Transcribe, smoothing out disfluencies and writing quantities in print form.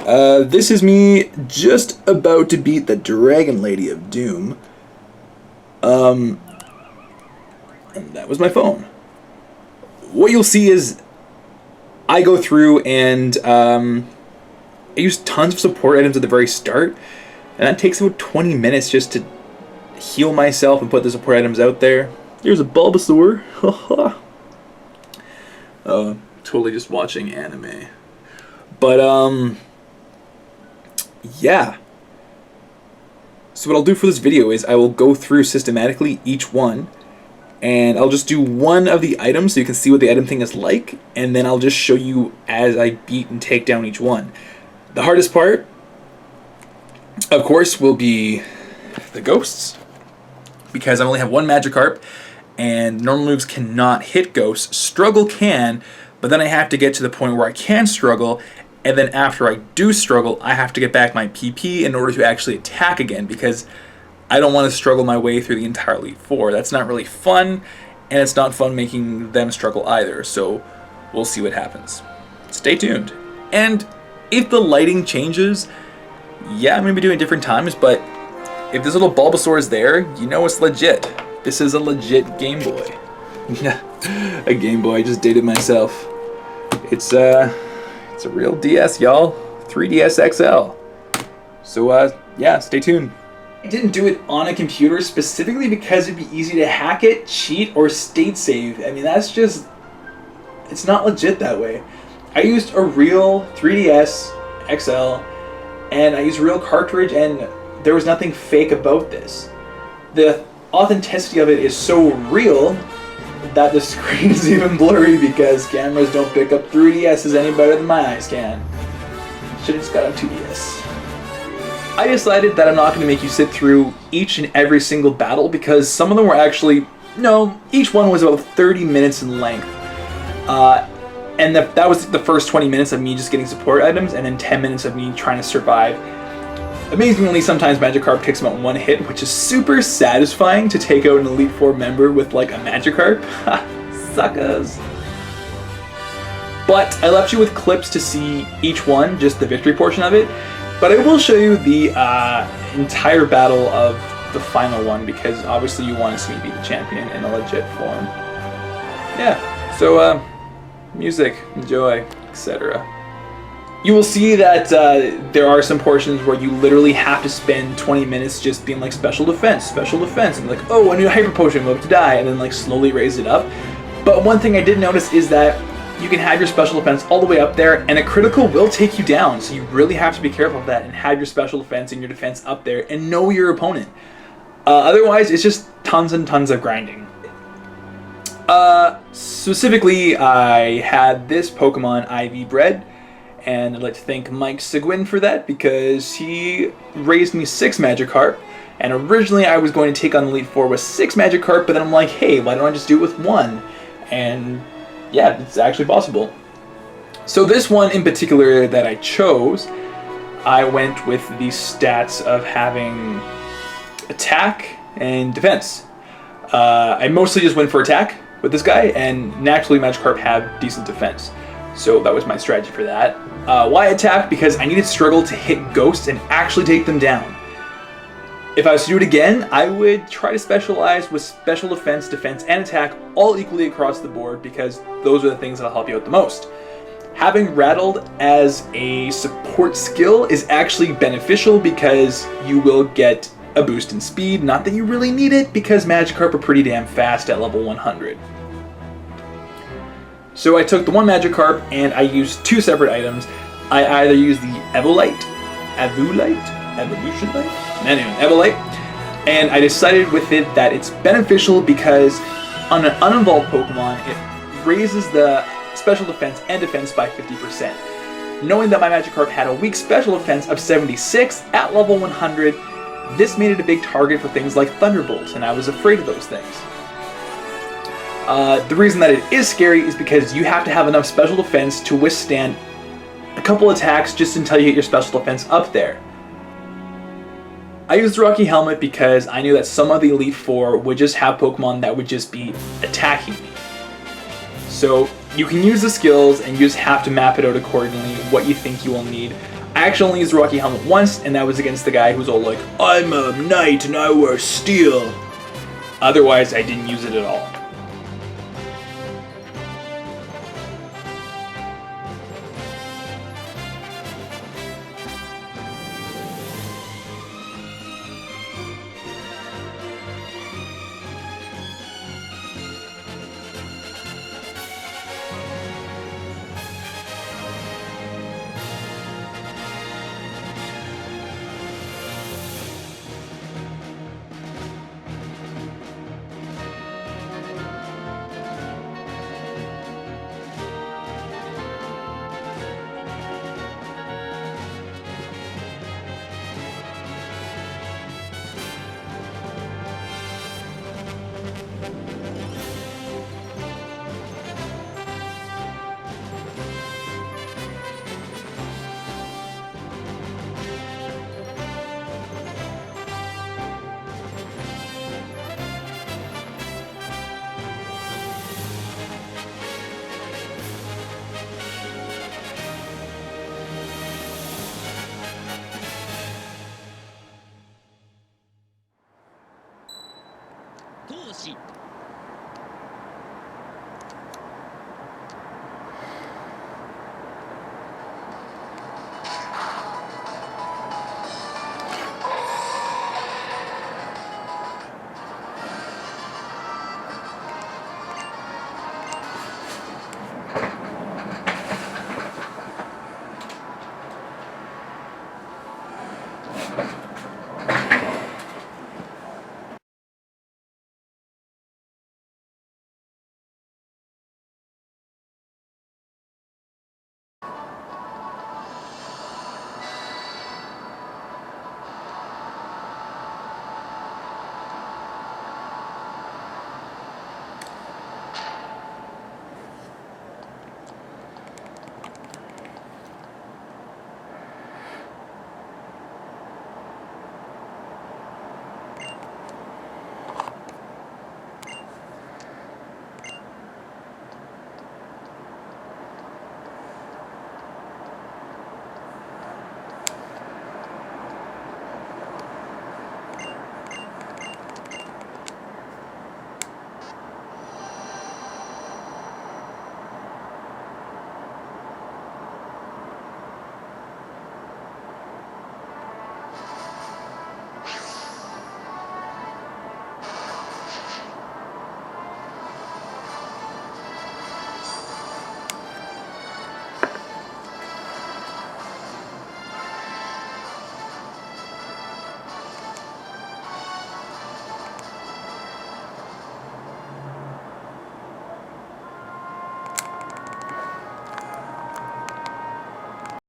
This is me just about to beat the Dragon Lady of Doom. And that was my phone. What you'll see is I go through and I use tons of support items at the very start, and that takes about 20 minutes just to heal myself and put the support items out there. Here's a Bulbasaur. Totally just watching anime. But yeah. So what I'll do for this video is I will go through systematically each one, and I'll just do one of the items so you can see what the item thing is like, and then I'll just show you as I beat and take down each one. The hardest part, of course, will be the ghosts, because I only have one Magikarp, and normal moves cannot hit ghosts. Struggle can, but then I have to get to the point where I can struggle, and then after I do struggle, I have to get back my PP in order to actually attack again, because I don't want to struggle my way through the entire Elite Four. That's not really fun, and it's not fun making them struggle either, so we'll see what happens. Stay tuned. And if the lighting changes, yeah, I'm going to be doing different times, but if this little Bulbasaur is there, you know it's legit. This is a legit Game Boy. A Game Boy, I just dated myself. It's a real DS, y'all. 3DS XL. So, yeah, stay tuned. I didn't do it on a computer specifically because it'd be easy to hack it, cheat, or state save. I mean, that's just... it's not legit that way. I used a real 3DS XL, and I used a real cartridge, and there was nothing fake about this. The authenticity of it is so real that the screen is even blurry because cameras don't pick up 3DSs any better than my eyes can. Should've just got a 2DS. I decided that I'm not going to make you sit through each and every single battle because some of them were actually... no, each one was about 30 minutes in length. And that was the first 20 minutes of me just getting support items, and then 10 minutes of me trying to survive. Amazingly, sometimes Magikarp takes him out in one hit, which is super satisfying to take out an Elite Four member with like a Magikarp. Suckers. But I left you with clips to see each one, just the victory portion of it. But I will show you the entire battle of the final one, because obviously you want to see me beat the champion in a legit form. Yeah, so music, enjoy, etc. You will see that there are some portions where you literally have to spend 20 minutes just being like special defense, and like, oh, a new hyper potion, I'm about to die, and then like slowly raise it up. But one thing I did notice is that you can have your special defense all the way up there, and a critical will take you down, so you really have to be careful of that and have your special defense and your defense up there and know your opponent. Otherwise, it's just tons and tons of grinding. Specifically, I had this Pokemon IV bred, and I'd like to thank Mike Seguin for that because he raised me 6 Magikarp, and originally I was going to take on the Elite Four with 6 Magikarp, but then I'm like, hey, why don't I just do it with 1? And yeah, it's actually possible. So this one in particular that I chose, I went with the stats of having attack and defense. I mostly just went for attack with this guy, and naturally Magikarp have decent defense. So that was my strategy for that. Why attack? Because I needed to struggle to hit ghosts and actually take them down. If I was to do it again, I would try to specialize with special defense, and attack all equally across the board, because those are the things that'll help you out the most. Having Rattled as a support skill is actually beneficial because you will get a boost in speed. Not that you really need it, because Magikarp are pretty damn fast at level 100. So I took the one Magikarp and I used 2 separate items. I either used the Evolite, and I decided with it that it's beneficial because on an uninvolved Pokemon, it raises the special defense and defense by 50%. Knowing that my Magikarp had a weak special defense of 76 at level 100, this made it a big target for things like Thunderbolts, and I was afraid of those things. The reason that it is scary is because you have to have enough special defense to withstand a couple attacks just until you get your special defense up there. I used the Rocky Helmet because I knew that some of the Elite Four would just have Pokemon that would just be attacking me. So you can use the skills and you just have to map it out accordingly, what you think you will need. I actually only used the Rocky Helmet once, and that was against the guy who's all like, I'm a knight and I wear steel. Otherwise, I didn't use it at all.